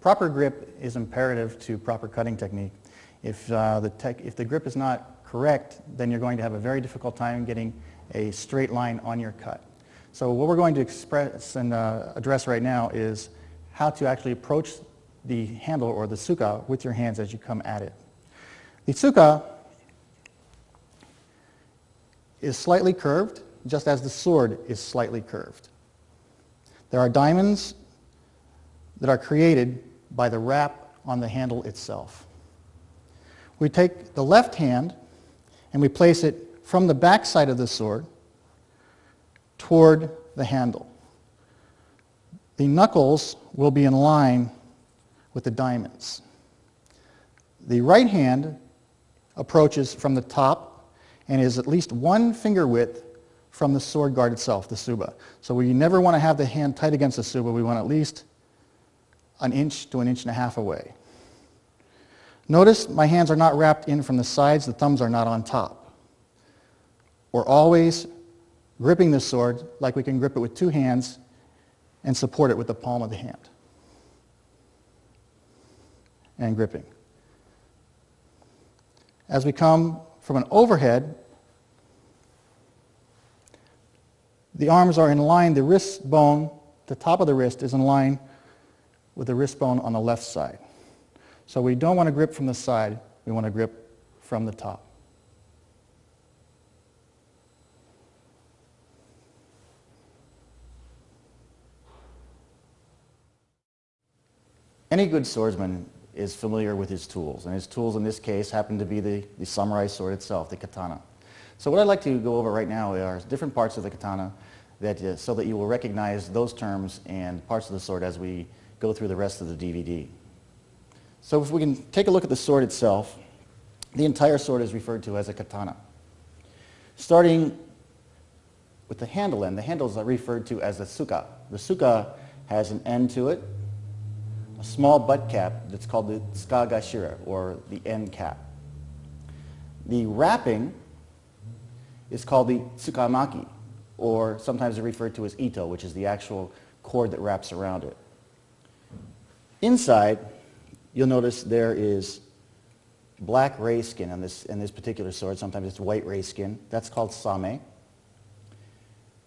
Proper grip is imperative to proper cutting technique. If the grip is not correct, then you're going to have a very difficult time getting a straight line on your cut. So what we're going to express and address right now is how to actually approach the handle or the tsuka with your hands as you come at it. The tsuka is slightly curved, just as the sword is slightly curved. There are diamonds that are created by the wrap on the handle itself. We take the left hand and we place it from the back side of the sword toward the handle. The knuckles will be in line with the diamonds. The right hand approaches from the top and is at least 1 finger width from the sword guard itself, the tsuba. So we never want to have the hand tight against the tsuba. We want at least 1 inch to 1.5 inches away. Notice my hands are not wrapped in from the sides, the thumbs are not on top. We're always gripping the sword like we can grip it with 2 hands and support it with the palm of the hand. And gripping. As we come from an overhead, the arms are in line, the wrist bone, the top of the wrist is in line with the wrist bone on the left side. So we don't want to grip from the side, we want to grip from the top. Any good swordsman is familiar with his tools, and his tools in this case happen to be the samurai sword itself, the katana. So what I'd like to go over right now are different parts of the katana so that you will recognize those terms and parts of the sword as we go through the rest of the DVD. So if we can take a look at the sword itself, the entire sword is referred to as a katana. Starting with the handle end, the handles are referred to as the tsuka. The tsuka has an end to it, a small butt cap that's called the tsukagashira, or the end cap. The wrapping is called the tsukamaki, or sometimes referred to as ito, which is the actual cord that wraps around it. Inside, you'll notice there is black ray skin on this particular sword. Sometimes it's white ray skin. That's called same.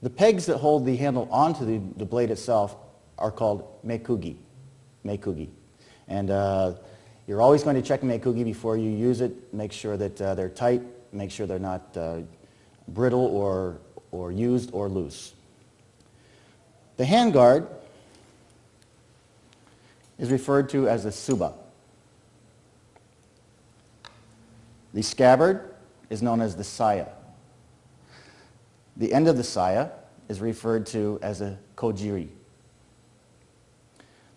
The pegs that hold the handle onto the blade itself are called mekugi. Mekugi. And you're always going to check mekugi before you use it. Make sure that they're tight. Make sure they're not brittle or used or loose. The handguard is referred to as the tsuba. The scabbard is known as the saya. The end of the saya is referred to as a kojiri.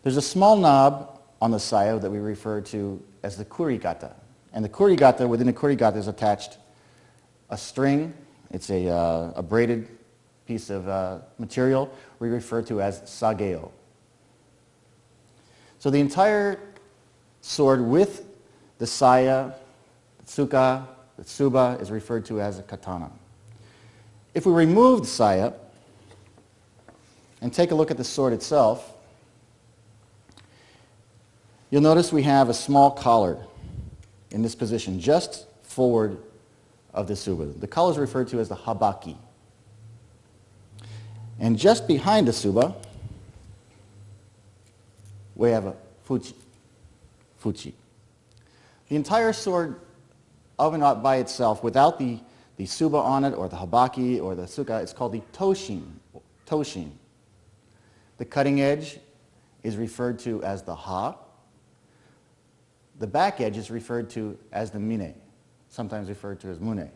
There's a small knob on the saya that we refer to as the kurigata. And the kurigata, within the kurigata is attached a string. It's a braided piece of material we refer to as sageo. So the entire sword with the saya, the tsuka, the tsuba is referred to as a katana. If we remove the saya and take a look at the sword itself, you'll notice we have a small collar in this position just forward of the tsuba. The collar is referred to as the habaki. And just behind the tsuba, we have a fuchi. The entire sword of and out by itself, without the tsuba on it, or the habaki, or the tsuka, it's called the toshin. The cutting edge is referred to as the ha. The back edge is referred to as the mine, sometimes referred to as mune.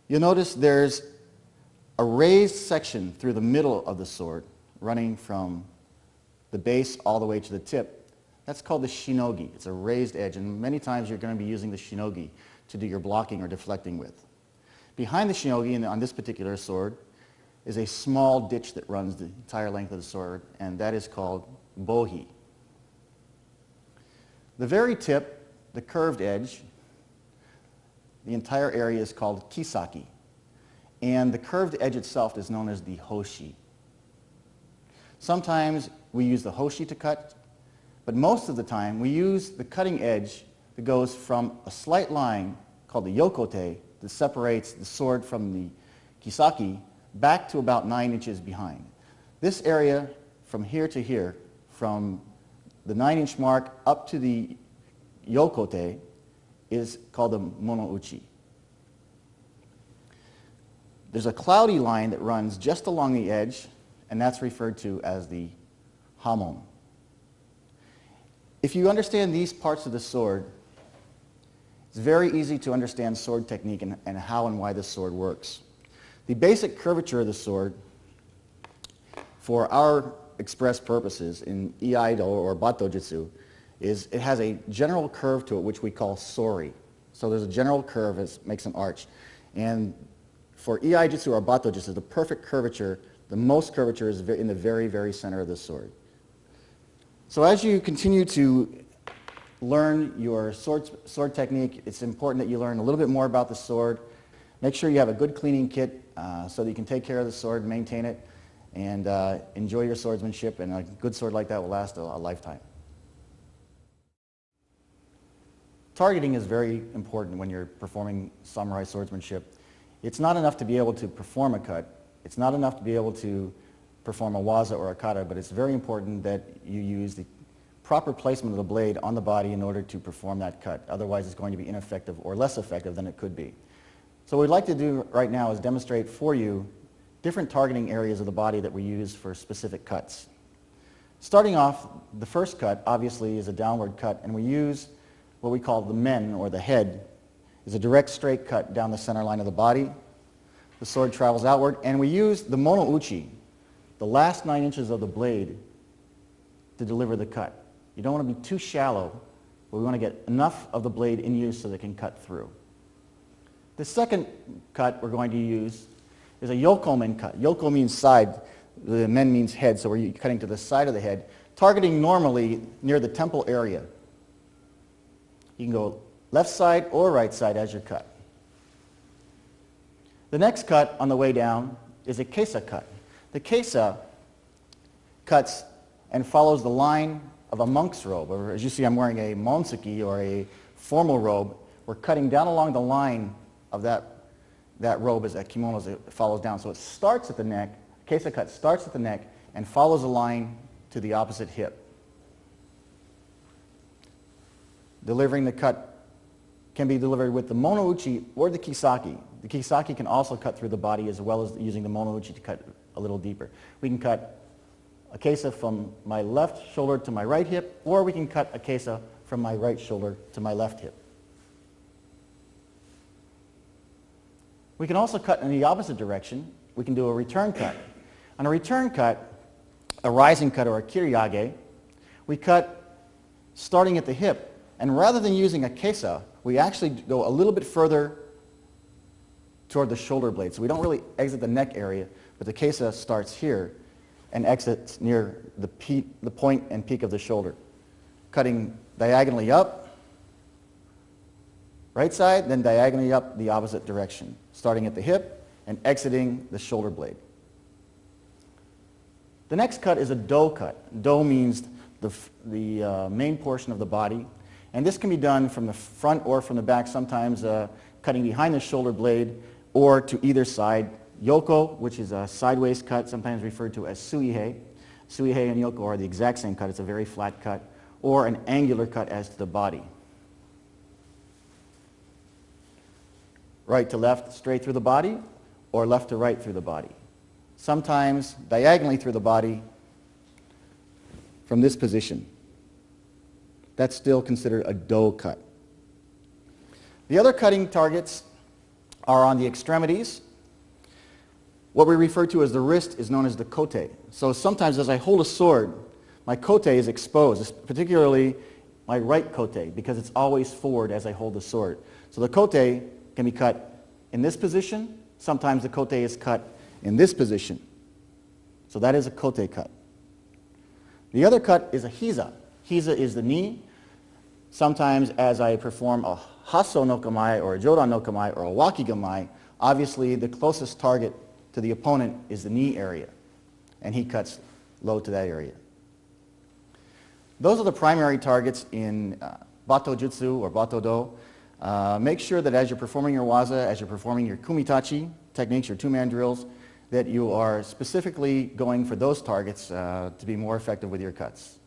You'll notice there's a raised section through the middle of the sword, running from the base all the way to the tip. That's called the shinogi. It's a raised edge, and many times you're going to be using the shinogi to do your blocking or deflecting with. Behind the shinogi, and on this particular sword, is a small ditch that runs the entire length of the sword, and that is called bohi. The very tip, the curved edge, the entire area is called kisaki, and the curved edge itself is known as the hoshi. Sometimes we use the hoshi to cut. But most of the time, we use the cutting edge that goes from a slight line called the yokote that separates the sword from the kisaki back to about 9 inches behind. This area from here to here, from the 9-inch mark up to the yokote, is called the monouchi. There's a cloudy line that runs just along the edge, and that's referred to as the hamon. If you understand these parts of the sword, it's very easy to understand sword technique and how and why the sword works. The basic curvature of the sword, for our express purposes in iaido or bato jutsu, is it has a general curve to it which we call sori. So there's a general curve that makes an arch. And for iai jutsu or bato jutsu, the perfect curvature, the most curvature is in the very, very center of the sword. So as you continue to learn your sword technique, it's important that you learn a little bit more about the sword. Make sure you have a good cleaning kit so that you can take care of the sword, maintain it, and enjoy your swordsmanship. And a good sword like that will last a lifetime. Targeting is very important when you're performing samurai swordsmanship. It's not enough to be able to perform a cut. It's not enough to be able to perform a waza or a kata, but it's very important that you use the proper placement of the blade on the body in order to perform that cut. Otherwise, it's going to be ineffective or less effective than it could be. So what we'd like to do right now is demonstrate for you different targeting areas of the body that we use for specific cuts. Starting off, the first cut obviously is a downward cut, and we use what we call the men, or the head, is a direct straight cut down the center line of the body. The sword travels outward, and we use the monouchi, the last 9 inches of the blade, to deliver the cut. You don't want to be too shallow, but we want to get enough of the blade in use so that it can cut through. The second cut we're going to use is a yokomen cut. Yoko means side, the men means head, so we're cutting to the side of the head, targeting normally near the temple area. You can go left side or right side as your cut. The next cut on the way down is a kesa cut. The kesa cuts and follows the line of a monk's robe. Or as you see, I'm wearing a monsuki, or a formal robe. We're cutting down along the line of that robe as a kimono as it follows down. So it starts at the neck, kesa cut starts at the neck and follows a line to the opposite hip. Delivering the cut can be delivered with the monouchi or the kisaki. The kisaki can also cut through the body as well as using the monouchi to cut a little deeper. We can cut a kesa from my left shoulder to my right hip, or we can cut a kesa from my right shoulder to my left hip. We can also cut in the opposite direction. We can do a return cut. On a return cut, a rising cut or a kiriage, we cut starting at the hip, and rather than using a kesa, we actually go a little bit further toward the shoulder blade. So we don't really exit the neck area, but the kesa starts here and exits near the point and peak of the shoulder. Cutting diagonally up, right side, then diagonally up the opposite direction, starting at the hip and exiting the shoulder blade. The next cut is a do cut. Do means the main portion of the body, and this can be done from the front or from the back, sometimes cutting behind the shoulder blade or to either side. Yoko, which is a sideways cut, sometimes referred to as suihei. Suihei and yoko are the exact same cut. It's a very flat cut, or an angular cut as to the body. Right to left, straight through the body, or left to right through the body. Sometimes diagonally through the body from this position. That's still considered a do cut. The other cutting targets are on the extremities. What we refer to as the wrist is known as the kote. So sometimes as I hold a sword, my kote is exposed, particularly my right kote, because it's always forward as I hold the sword. So the kote can be cut in this position. Sometimes the kote is cut in this position. So that is a kote cut. The other cut is a hiza. Hiza is the knee. Sometimes as I perform a hasso no kamae or a jodan no kamae or a wakigamai, obviously the closest target to the opponent is the knee area, and he cuts low to that area. Those are the primary targets in Bato Jutsu or Bato Do. Make sure that as you're performing your waza, as you're performing your kumitachi techniques, your two-man drills, that you are specifically going for those targets to be more effective with your cuts.